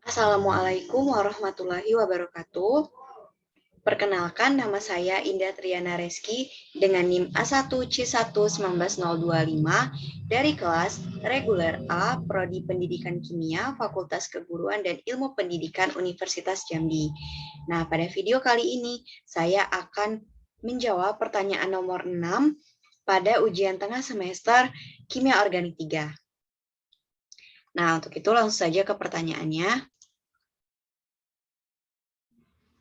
Assalamualaikum warahmatullahi wabarakatuh. Perkenalkan, nama saya Indah Triana Reski dengan NIM A1C11925 dari kelas reguler A, Prodi Pendidikan Kimia, Fakultas Keguruan dan Ilmu Pendidikan Universitas Jambi. Nah, pada video kali ini saya akan menjawab pertanyaan nomor 6 pada ujian tengah semester Kimia Organik 3. Nah, untuk itu langsung saja ke pertanyaannya.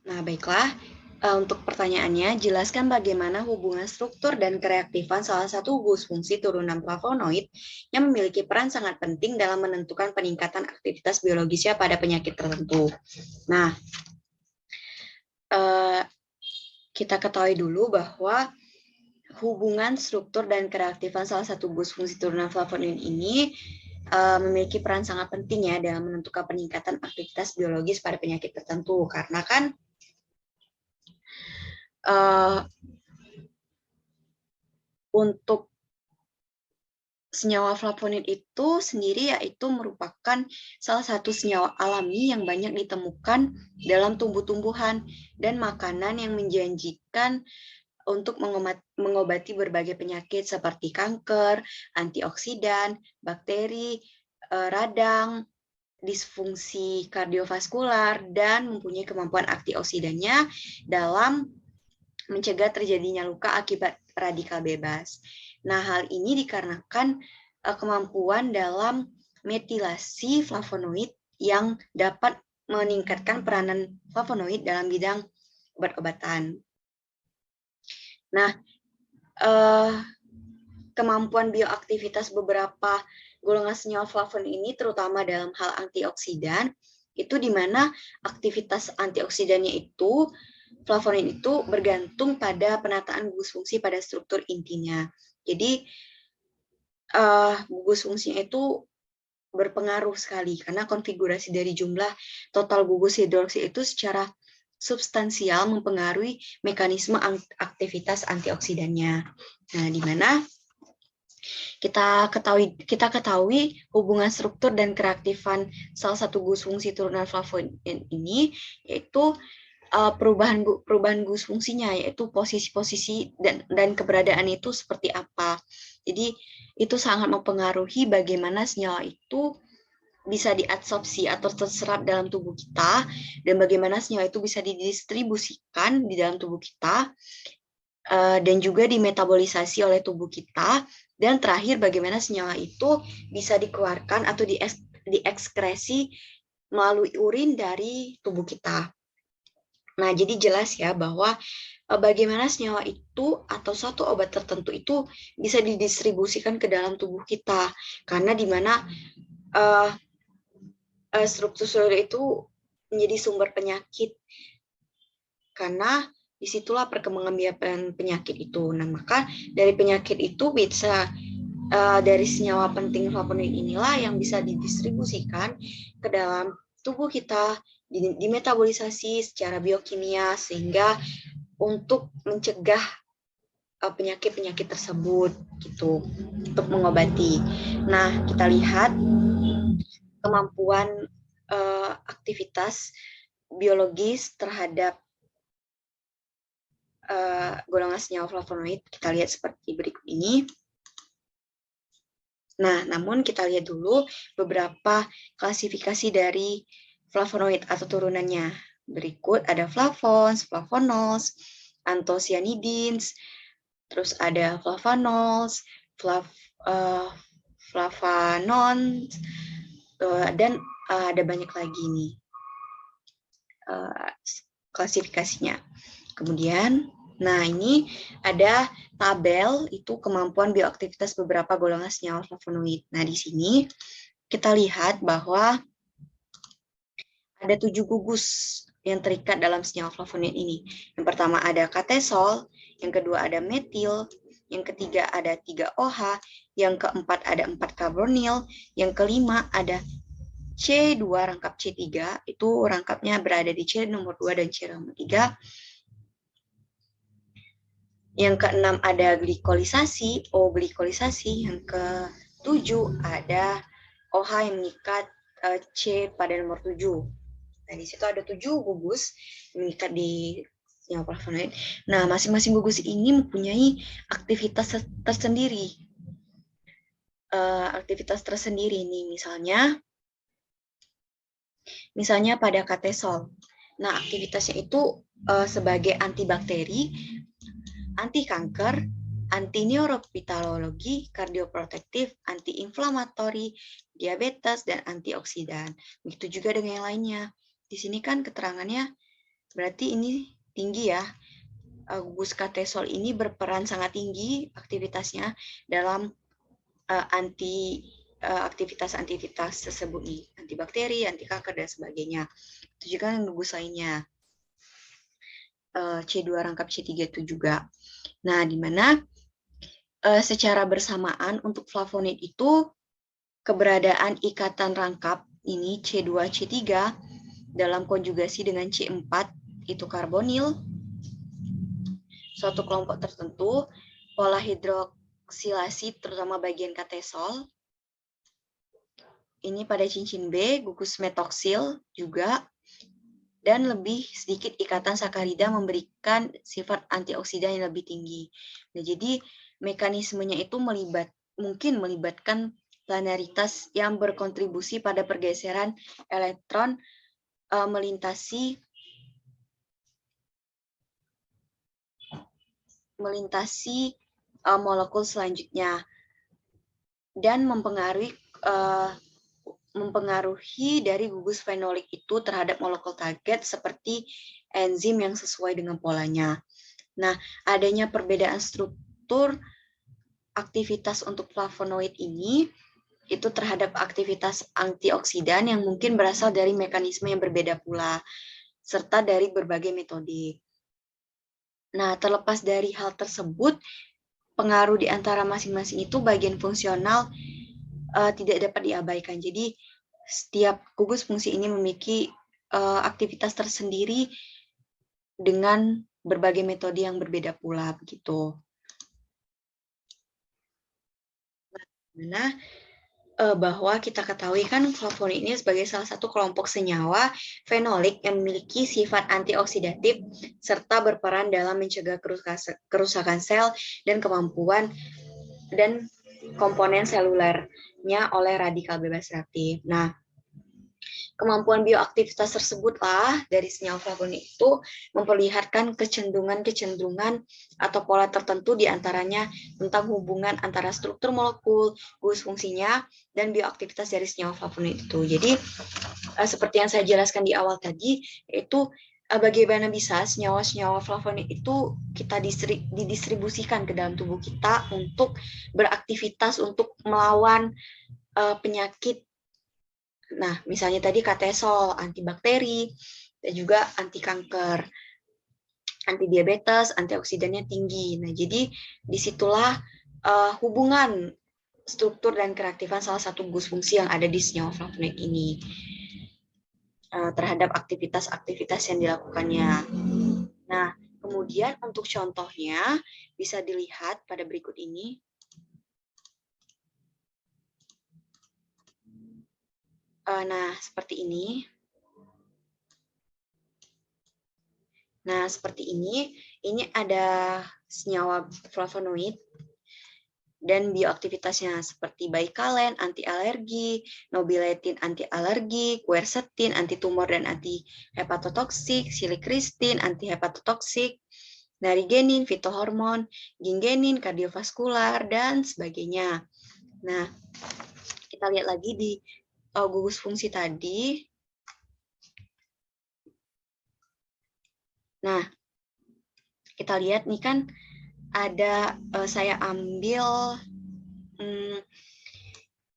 Nah, baiklah. Untuk pertanyaannya, jelaskan bagaimana hubungan struktur dan kereaktifan salah satu gugus fungsi turunan flavonoid yang memiliki peran sangat penting dalam menentukan peningkatan aktivitas biologisnya pada penyakit tertentu. Nah, kita ketahui dulu bahwa hubungan struktur dan kereaktifan salah satu gugus fungsi turunan flavonoid ini memiliki peran sangat penting ya dalam menentukan peningkatan aktivitas biologis pada penyakit tertentu. Karena kan untuk senyawa flavonoid itu sendiri yaitu merupakan salah satu senyawa alami yang banyak ditemukan dalam tumbuh-tumbuhan dan makanan yang menjanjikan untuk mengobati berbagai penyakit seperti kanker, antioksidan, bakteri, radang, disfungsi kardiovaskular, dan mempunyai kemampuan antioksidannya dalam mencegah terjadinya luka akibat radikal bebas. Nah, hal ini dikarenakan kemampuan dalam metilasi flavonoid yang dapat meningkatkan peranan flavonoid dalam bidang obat-obatan. Nah, kemampuan bioaktivitas beberapa golongan senyawa flavonoid ini terutama dalam hal antioksidan, itu di mana aktivitas antioksidannya itu flavonoid itu bergantung pada penataan gugus fungsi pada struktur intinya. Jadi gugus fungsinya itu berpengaruh sekali karena konfigurasi dari jumlah total gugus hidroksi itu secara substansial mempengaruhi mekanisme aktivitas antioksidannya. Nah, di mana kita ketahui hubungan struktur dan kereaktifan salah satu gugus fungsi turunan flavonoid ini yaitu perubahan gugus fungsinya, yaitu posisi-posisi dan keberadaan itu seperti apa. Jadi itu sangat mempengaruhi bagaimana senyawa itu bisa diabsorpsi atau terserap dalam tubuh kita, dan bagaimana senyawa itu bisa didistribusikan di dalam tubuh kita, dan juga dimetabolisasi oleh tubuh kita, dan terakhir bagaimana senyawa itu bisa dikeluarkan atau diekskresi melalui urin dari tubuh kita. Nah, jadi jelas ya bahwa bagaimana senyawa itu atau suatu obat tertentu itu bisa didistribusikan ke dalam tubuh kita. Karena di mana struktur itu menjadi sumber penyakit. Karena disitulah perkembangan biakan penyakit itu. Nah, maka dari penyakit itu bisa dari senyawa penting flavonoid inilah yang bisa didistribusikan ke dalam tubuh kita, dimetabolisasi secara biokimia sehingga untuk mencegah penyakit-penyakit tersebut gitu, untuk mengobati. Nah, kita lihat kemampuan aktivitas biologis terhadap golongan senyawa flavonoid. Kita lihat seperti berikut ini. Nah, namun kita lihat dulu beberapa klasifikasi dari flavonoid atau turunannya. Berikut ada flavons, flavonols, anthocyanidins, terus ada flavanols, flavanons, dan ada banyak lagi nih klasifikasinya. Kemudian, nah ini ada tabel itu kemampuan bioaktivitas beberapa golongan senyawa flavonoid. Nah, di sini kita lihat bahwa ada 7 gugus yang terikat dalam senyawa flavonoid ini. Yang pertama ada katesol, yang kedua ada metil, yang ketiga ada 3-OH, yang keempat ada 4-karbonil, yang kelima ada C2 rangkap C3, itu rangkapnya berada di C nomor 2 dan C nomor 3. Yang keenam ada glikolisasi, O-glikolisasi. Yang ketujuh ada OH yang mengikat C pada nomor 7. Nah, di situ ada 7 gugus mengikat di senyawa flavonoid. Nah, masing-masing gugus ini mempunyai aktivitas tersendiri. Aktivitas tersendiri nih, misalnya pada katesol. Nah, aktivitasnya itu sebagai antibakteri, anti kanker, anti neuropitalogi, kardioprotektif, anti-inflamatori, diabetes, dan antioksidan. Begitu juga dengan yang lainnya. Di sini kan keterangannya berarti ini tinggi ya. Gugus katesol ini berperan sangat tinggi aktivitasnya dalam aktivitas tersebut nih, antibakteri, anti kanker, dan sebagainya. Itu juga yang gugus lainnya. C2 rangkap C3 itu juga. Nah, di mana secara bersamaan untuk flavonoid itu keberadaan ikatan rangkap ini C2 C3 dalam konjugasi dengan C4 itu karbonil suatu kelompok tertentu, pola hidroksilasi terutama bagian katesol. Ini pada cincin B, gugus metoksil juga, dan lebih sedikit ikatan sakarida memberikan sifat antioksidan yang lebih tinggi. Nah, jadi mekanismenya itu mungkin melibatkan planaritas yang berkontribusi pada pergeseran elektron melintasi molekul selanjutnya dan mempengaruhi dari gugus fenolik itu terhadap molekul target seperti enzim yang sesuai dengan polanya. Nah, adanya perbedaan struktur aktivitas untuk flavonoid ini itu terhadap aktivitas antioksidan yang mungkin berasal dari mekanisme yang berbeda pula, serta dari berbagai metode. Nah, terlepas dari hal tersebut, pengaruh di antara masing-masing itu bagian fungsional tidak dapat diabaikan. Jadi setiap gugus fungsi ini memiliki aktivitas tersendiri dengan berbagai metode yang berbeda pula begitu. Nah, bahwa kita ketahui kan flavonoid ini sebagai salah satu kelompok senyawa fenolik yang memiliki sifat antioksidatif serta berperan dalam mencegah kerusakan sel dan kemampuan dan komponen selulernya oleh radikal bebas reaktif. Nah, kemampuan bioaktivitas tersebutlah dari senyawa flavonoid itu memperlihatkan kecenderungan atau pola tertentu di antaranya tentang hubungan antara struktur molekul, gugus fungsinya, dan bioaktivitas dari senyawa flavonoid itu. Jadi, seperti yang saya jelaskan di awal tadi, yaitu bagaimana bisa senyawa-senyawa flavonoid itu kita didistribusikan ke dalam tubuh kita untuk beraktivitas untuk melawan penyakit. Nah, misalnya tadi katesol, antibakteri, dan juga anti kanker, anti diabetes, antioksidannya tinggi. Nah, jadi disitulah hubungan struktur dan kereaktifan salah satu gugus fungsi yang ada di senyawa flavonoid ini terhadap aktivitas-aktivitas yang dilakukannya. Nah, kemudian untuk contohnya bisa dilihat pada berikut ini. Nah, seperti ini. Nah, seperti ini ada senyawa flavonoid dan bioaktivitasnya seperti baikalen, anti-alergi, nobiletin, anti-alergi, quercetin, anti-tumor dan anti-hepatotoksik, silikristin, anti-hepatotoksik, narigenin, fitohormon, gingenin, kardiovaskular, dan sebagainya. Nah, kita lihat lagi di gugus fungsi tadi. Nah, kita lihat nih kan ada saya ambil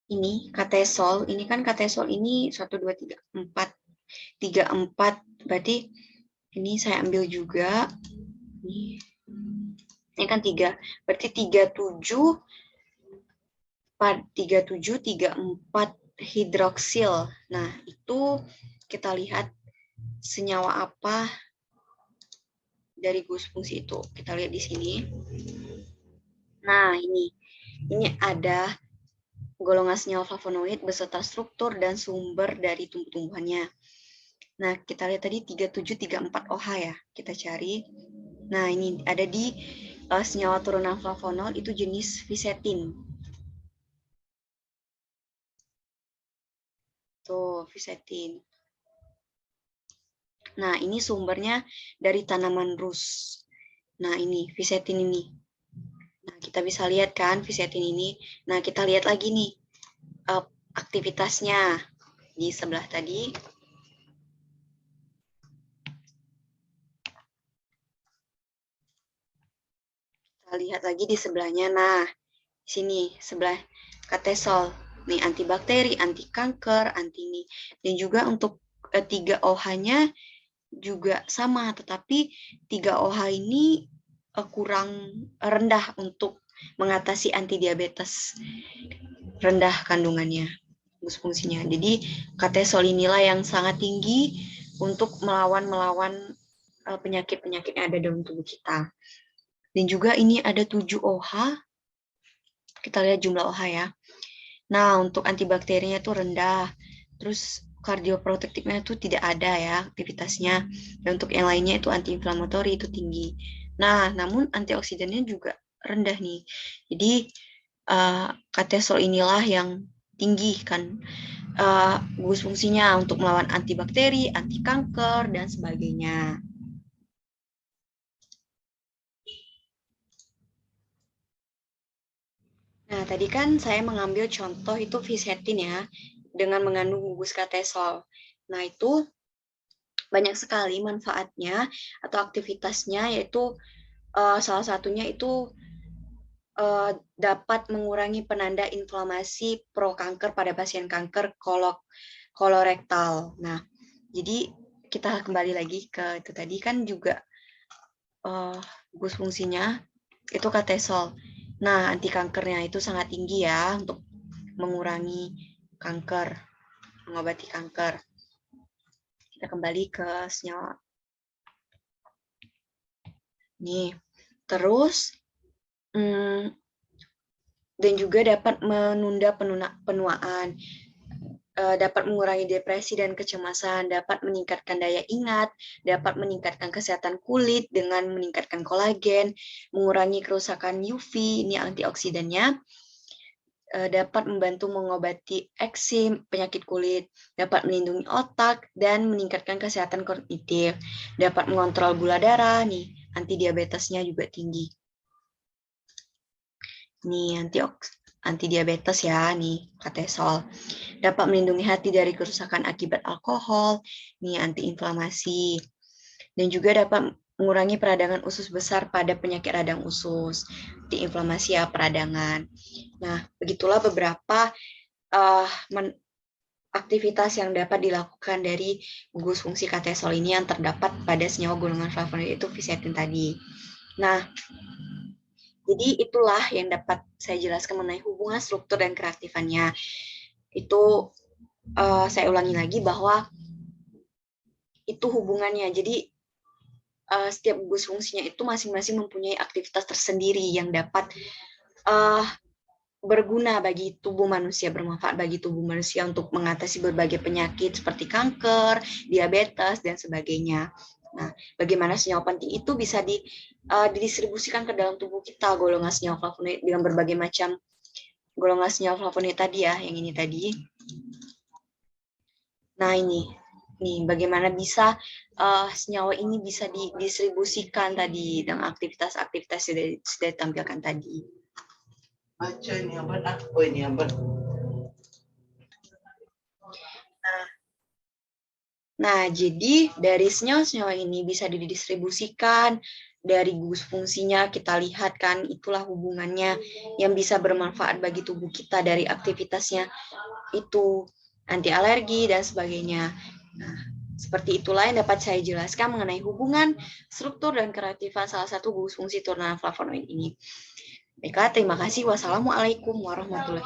ini katesol. Ini kan katesol ini 1 2 3 4 3 4 berarti ini saya ambil juga. Ini kan 3. Berarti 37 34 hidroksil. Nah, itu kita lihat senyawa apa dari gugus fungsi itu. Kita lihat di sini. Nah, ini ada golongan senyawa flavonoid beserta struktur dan sumber dari tumbuh-tumbuhannya. Nah, kita lihat tadi 3734 OH ya, kita cari. Nah, ini ada di senyawa turunan flavonol itu jenis fisetin. Tuh, fisetin. Nah, ini sumbernya dari tanaman rus. Nah, ini fisetin ini. Nah, kita bisa lihat kan fisetin ini. Nah, kita lihat lagi nih aktivitasnya di sebelah tadi. Kita lihat lagi di sebelahnya. Nah, sini sebelah katesol. Nih, antibakteri, anti kanker, anti ini. Dan juga untuk 3 OH-nya juga sama, tetapi 3 OH ini kurang rendah untuk mengatasi anti diabetes. Rendah kandungannya, fungsinya. Jadi katesol inilah yang sangat tinggi untuk melawan penyakit-penyakit yang ada dalam tubuh kita. Dan juga ini ada 7 OH. Kita lihat jumlah OH ya. Nah, untuk antibakterinya itu rendah. Terus kardioprotektifnya itu tidak ada ya aktivitasnya. Dan untuk yang lainnya itu antiinflamatori itu tinggi. Nah, namun antioksidannya juga rendah nih. Jadi katesol inilah yang tinggi kan gugus fungsinya untuk melawan antibakteri, anti kanker dan sebagainya. Nah, tadi kan saya mengambil contoh itu fisetin ya, dengan mengandung gugus katesol. Nah, itu banyak sekali manfaatnya atau aktivitasnya, yaitu salah satunya itu dapat mengurangi penanda inflamasi pro-kanker pada pasien kanker kolorektal. Nah, jadi kita kembali lagi ke itu tadi kan juga gugus fungsinya itu katesol. Nah, anti kankernya itu sangat tinggi ya untuk mengurangi kanker, mengobati kanker. Kita kembali ke senyawa. Nih, terus dan juga dapat menunda penuaan, dapat mengurangi depresi dan kecemasan, dapat meningkatkan daya ingat, dapat meningkatkan kesehatan kulit dengan meningkatkan kolagen, mengurangi kerusakan UV, ini antioksidannya, dapat membantu mengobati eksim, penyakit kulit, dapat melindungi otak, dan meningkatkan kesehatan kognitif, dapat mengontrol gula darah, nih, anti diabetesnya juga tinggi. Nih, anti diabetes ya, nih, katesol. Dapat melindungi hati dari kerusakan akibat alkohol, nih, antiinflamasi. Dan juga dapat mengurangi peradangan usus besar pada penyakit radang usus, antiinflamasi ya, peradangan. Nah, begitulah beberapa aktivitas yang dapat dilakukan dari gugus fungsi katesol ini yang terdapat pada senyawa golongan flavonoid itu fisetin tadi. Nah, jadi itulah yang dapat saya jelaskan mengenai hubungan struktur dan keaktifannya. Itu saya ulangi lagi bahwa itu hubungannya. Jadi setiap gugus fungsinya itu masing-masing mempunyai aktivitas tersendiri yang dapat berguna bagi tubuh manusia, bermanfaat bagi tubuh manusia untuk mengatasi berbagai penyakit seperti kanker, diabetes, dan sebagainya. Nah, bagaimana senyawa penting itu bisa didistribusikan ke dalam tubuh kita, golongan senyawa flavonoid dengan berbagai macam golongan senyawa flavonoid tadi ya, yang ini tadi. Nah, ini nih bagaimana bisa senyawa ini bisa didistribusikan tadi dengan aktivitas-aktivitas yang sudah ditampilkan tadi. Nah, jadi dari senyawa-senyawa ini bisa didistribusikan dari gugus fungsinya, kita lihat kan itulah hubungannya yang bisa bermanfaat bagi tubuh kita dari aktivitasnya itu anti alergi dan sebagainya. Nah, seperti itulah yang dapat saya jelaskan mengenai hubungan struktur dan keaktifan salah satu gugus fungsi turunan flavonoid ini. Baiklah, terima kasih. Wassalamualaikum warahmatullahi wabarakatuh.